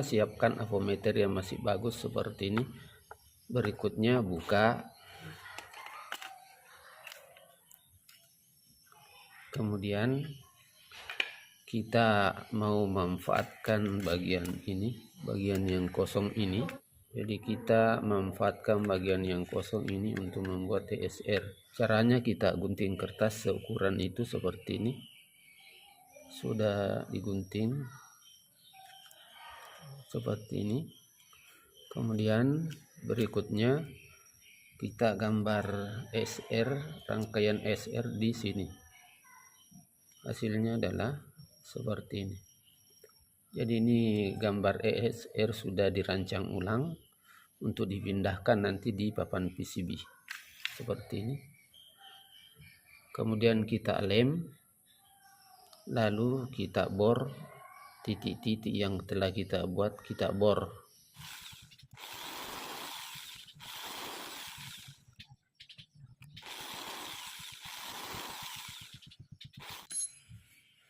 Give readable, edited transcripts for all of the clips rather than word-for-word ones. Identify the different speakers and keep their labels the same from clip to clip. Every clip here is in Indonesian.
Speaker 1: pertama siapkan avometer yang masih bagus seperti ini. Berikutnya buka, kemudian kita mau memanfaatkan bagian ini, bagian yang kosong ini. Jadi kita memanfaatkan bagian yang kosong ini untuk membuat TSR. Caranya kita gunting kertas seukuran itu seperti ini. Sudah digunting seperti ini. Kemudian berikutnya kita gambar SR, rangkaian SR di sini. Hasilnya adalah seperti ini. Jadi ini gambar ESR sudah dirancang ulang untuk dipindahkan nanti di papan PCB seperti ini. Kemudian kita lem, lalu kita bor titik-titik yang telah kita buat, kita bor.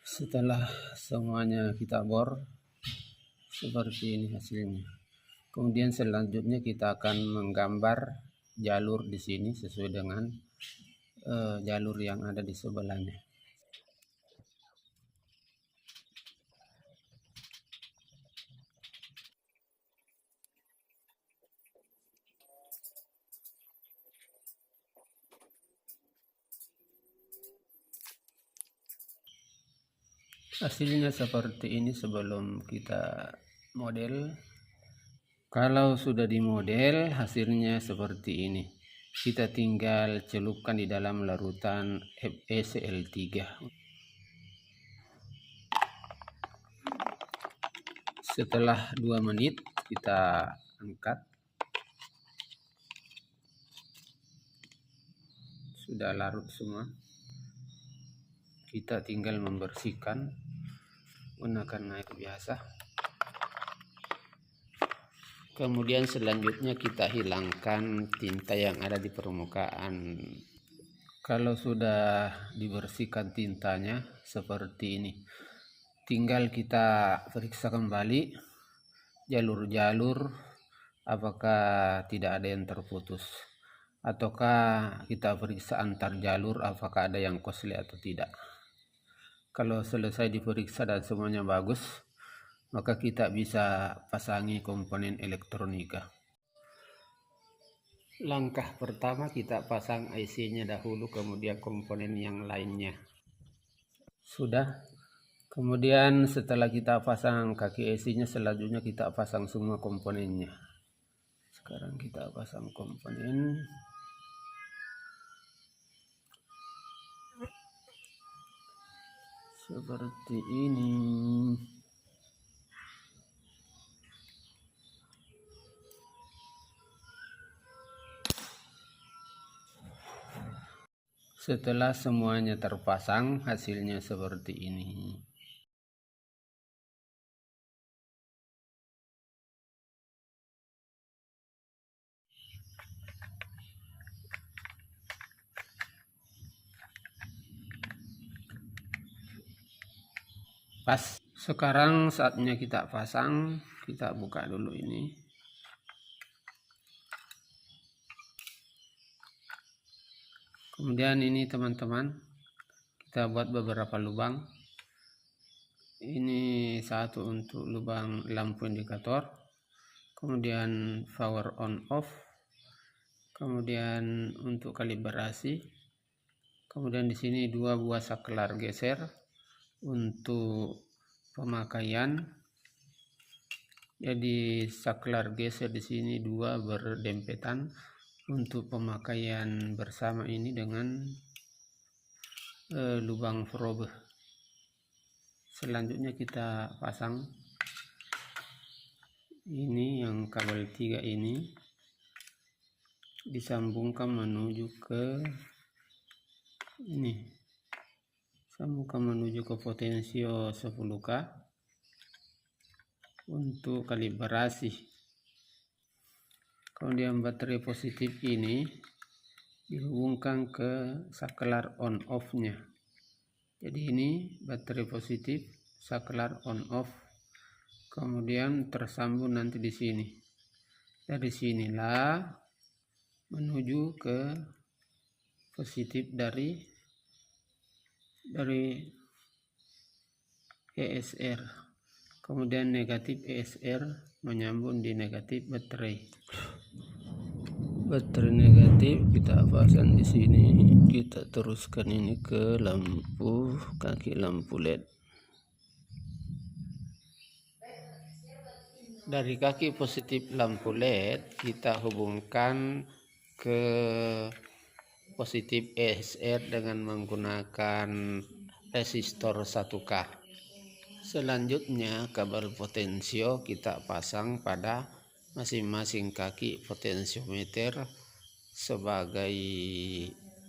Speaker 1: Setelah semuanya kita bor, seperti ini hasilnya. Kemudian selanjutnya kita akan menggambar jalur di sini sesuai dengan jalur yang ada di sebelahnya. Hasilnya seperti ini sebelum kita model. Kalau sudah dimodel, hasilnya seperti ini. Kita tinggal celupkan di dalam larutan FeCl3. Setelah 2 menit kita angkat. Sudah larut semua. Kita tinggal membersihkan menggunakan air biasa. Kemudian selanjutnya kita hilangkan tinta yang ada di permukaan. Kalau sudah dibersihkan tintanya seperti ini, tinggal kita periksa kembali jalur-jalur apakah tidak ada yang terputus, ataukah kita periksa antar jalur apakah ada yang korslet atau tidak. Kalau selesai diperiksa dan semuanya bagus, maka kita bisa pasangi komponen elektronika. Langkah pertama kita pasang IC-nya dahulu, kemudian komponen yang lainnya. Sudah. Kemudian setelah kita pasang kaki IC-nya, selanjutnya kita pasang semua komponennya. Sekarang kita pasang komponen. Seperti ini. Setelah semuanya terpasang, hasilnya seperti ini. Pas. Sekarang saatnya kita pasang. Kita buka dulu ini. Kemudian ini teman-teman, kita buat beberapa lubang. Ini satu untuk lubang lampu indikator, kemudian power on off, kemudian untuk kalibrasi, kemudian di sini 2 buah saklar geser untuk pemakaian. Jadi saklar geser di sini 2 berdempetan untuk pemakaian bersama ini dengan lubang probe. Selanjutnya kita pasang ini yang kabel 3 ini disambungkan menuju ke ini, sambungkan menuju ke potensio 10K untuk kalibrasi. Kemudian baterai positif ini dihubungkan ke saklar on off nya. Jadi ini baterai positif, saklar on off. kemudian tersambung nanti di sini. Dari sinilah menuju ke positif dari ESR, kemudian negatif ESR menyambung di negatif baterai. Baterai negatif kita pasang di sini, kita teruskan ini ke lampu, kaki lampu LED. Dari kaki positif lampu LED kita hubungkan ke positif ESR dengan menggunakan resistor 1K. Selanjutnya kabel potensio kita pasang pada masing-masing kaki potensiometer sebagai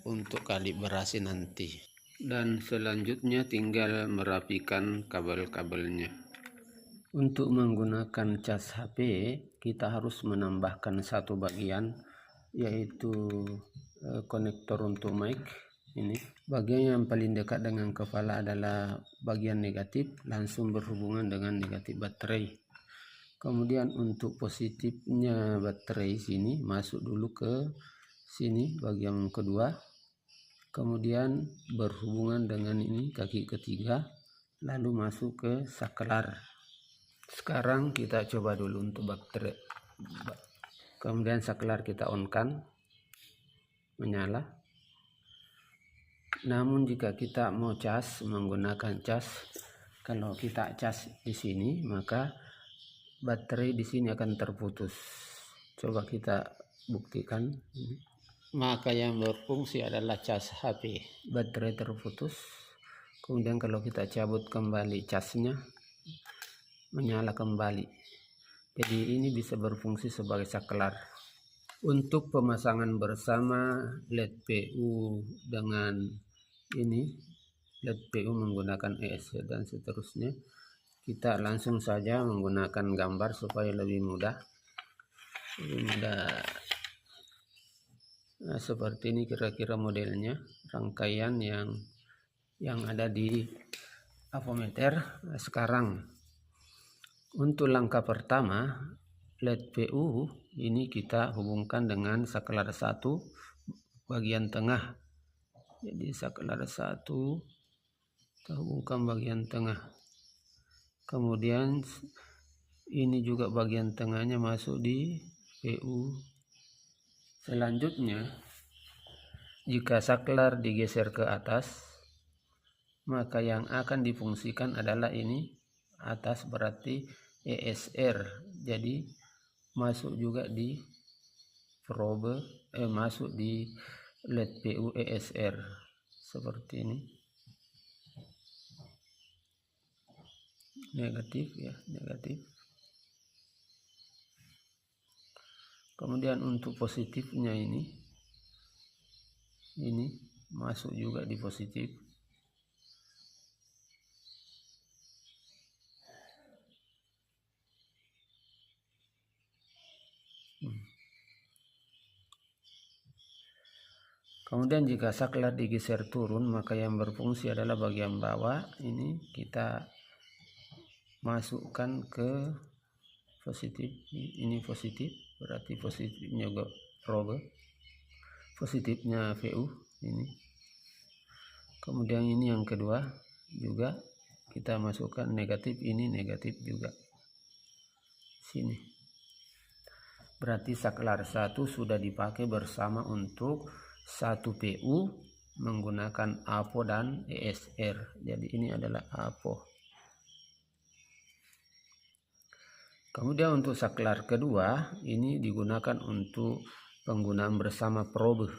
Speaker 1: untuk kalibrasi nanti. Dan selanjutnya tinggal merapikan kabel-kabelnya. Untuk menggunakan cas HP kita harus menambahkan satu bagian, yaitu konektor untuk mic. Ini bagian yang paling dekat dengan kepala adalah bagian negatif, langsung berhubungan dengan negatif baterai. Kemudian untuk positifnya baterai sini masuk dulu ke sini bagian kedua, kemudian berhubungan dengan ini kaki ketiga, lalu masuk ke saklar. Sekarang kita coba dulu untuk baterai. Kemudian saklar kita on kan, menyala. Namun jika kita mau cas menggunakan cas, kalau kita cas di sini maka baterai di sini akan terputus. Coba kita buktikan. Maka yang berfungsi adalah cas HP. Baterai terputus. Kemudian kalau kita cabut kembali casnya, menyala kembali. Jadi ini bisa berfungsi sebagai saklar. Untuk pemasangan bersama LED PU dengan ini LED PU menggunakan ESC dan seterusnya, kita langsung saja menggunakan gambar supaya lebih mudah. Nah, seperti ini kira-kira modelnya, rangkaian yang ada di avometer. Nah, sekarang untuk langkah pertama LED PU ini kita hubungkan dengan saklar 1 bagian tengah. Jadi saklar 1 kita hubungkan bagian tengah. Kemudian ini juga bagian tengahnya masuk di PU. Selanjutnya jika saklar digeser ke atas, maka yang akan difungsikan adalah ini atas, berarti ESR. Jadi masuk juga di probe, masuk di LED PU ESR seperti ini. Negatif ya, negatif. Kemudian untuk positifnya ini masuk juga di positif. Kemudian jika saklar digeser turun, maka yang berfungsi adalah bagian bawah. Ini kita masukkan ke positif. Ini positif, berarti positifnya juga probe, positifnya VU ini. Kemudian ini yang kedua juga kita masukkan negatif, ini negatif juga sini. Berarti saklar 1 sudah dipakai bersama untuk satu PU menggunakan APO dan ESR. Jadi ini adalah APO. Kemudian untuk saklar kedua ini digunakan untuk penggunaan bersama probe.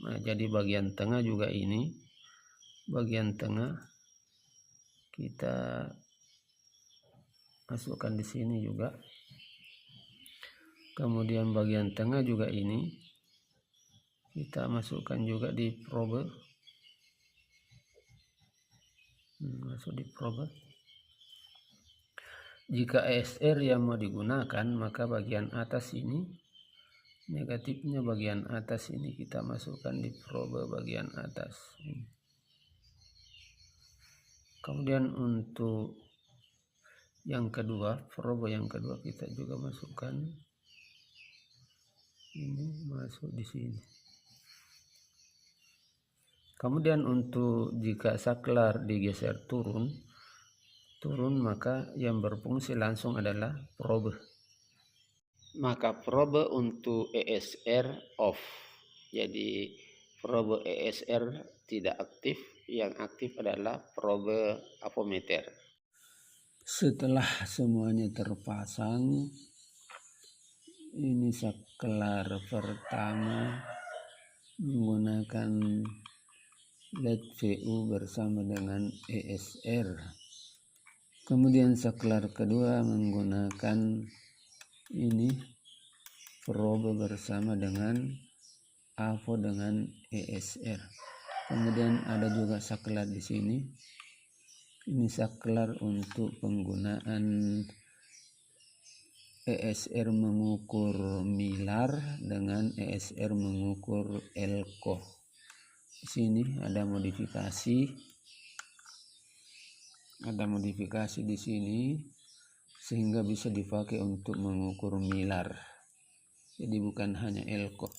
Speaker 1: Nah, jadi bagian tengah juga ini, bagian tengah kita masukkan di sini juga. Kemudian bagian tengah juga ini kita masukkan juga di probe. Masuk di probe. Jika ESR yang mau digunakan, maka bagian atas ini, negatifnya bagian atas ini kita masukkan di probe bagian atas. Kemudian untuk yang kedua, probe yang kedua kita juga masukkan. Ini masuk di sini. Kemudian untuk jika saklar digeser turun, maka yang berfungsi langsung adalah probe. Maka probe untuk ESR off. Jadi probe ESR tidak aktif, yang aktif adalah probe avometer. Setelah semuanya terpasang, ini saklar pertama menggunakan LED VU bersama dengan ESR. Kemudian saklar kedua menggunakan ini probe bersama dengan AVO dengan ESR. Kemudian ada juga saklar di sini. Ini saklar untuk penggunaan ESR mengukur milar dengan ESR mengukur elko. Di sini ada modifikasi di sini sehingga bisa dipakai untuk mengukur milar. Jadi bukan hanya elko.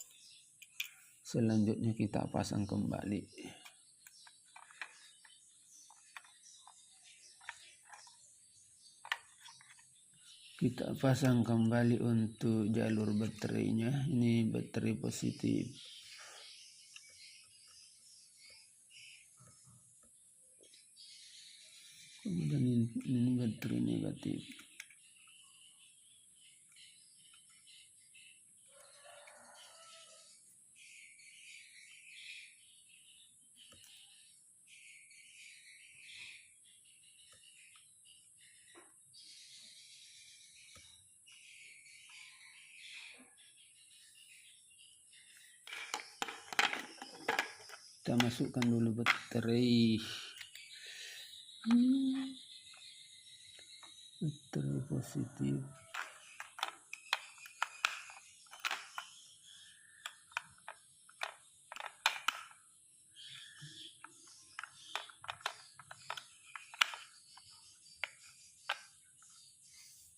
Speaker 1: Selanjutnya kita pasang kembali. Kita pasang kembali untuk jalur baterainya. Ini baterai positif. Kemudian ini baterai negatif. Kita masukkan dulu baterai. Baterai positif.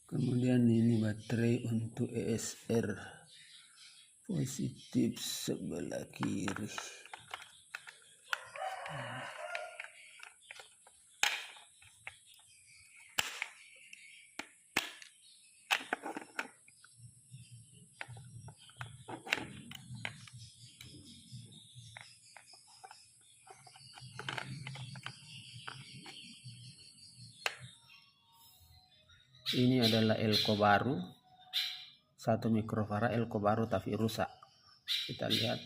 Speaker 1: Kemudian ini baterai untuk ESR positif sebelah kiri. Ini adalah elko baru, 1 mikrofarad elko baru tapi rusak. Kita lihat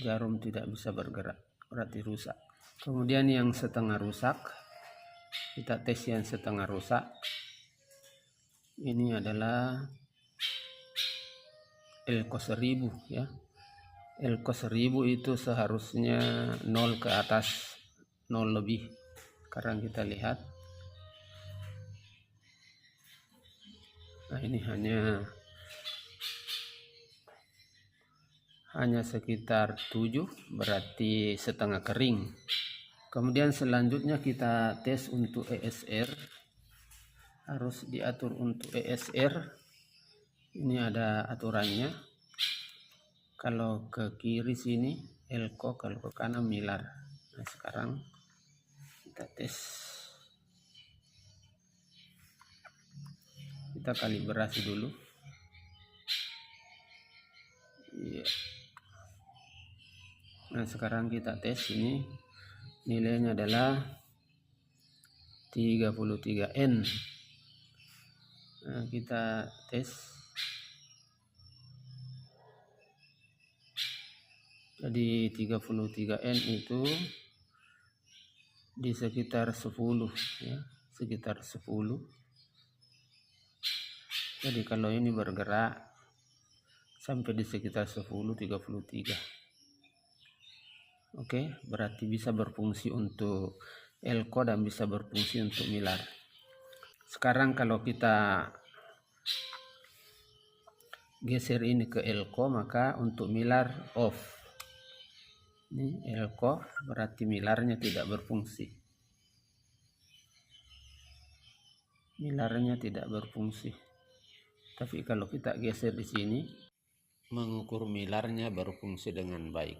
Speaker 1: jarum tidak bisa bergerak, berarti rusak. Kemudian yang setengah rusak, kita tes yang setengah rusak. Ini adalah elko 1000 ya. Elko 1000 itu seharusnya 0 ke atas, 0 lebih. Sekarang kita lihat. Nah, ini hanya sekitar 7, berarti setengah kering. Kemudian selanjutnya kita tes untuk ESR. Harus diatur untuk ESR. Ini ada aturannya. Kalau ke kiri sini elko, kalau ke kanan milar. Nah, sekarang kita tes. Kita kalibrasi dulu. Iya. Nah, sekarang kita tes ini. Nilainya adalah 33N. Nah, kita tes. Jadi 33N itu di sekitar 10 ya, sekitar 10. Jadi kalau ini bergerak sampai di sekitar 10-33. Oke, berarti bisa berfungsi untuk elko dan bisa berfungsi untuk milar. Sekarang kalau kita geser ini ke elko, maka untuk milar off. Ini elko berarti milarnya tidak berfungsi. milarnya tidak berfungsi. Tapi kalau kita geser di sini, mengukur milarnya berfungsi dengan baik.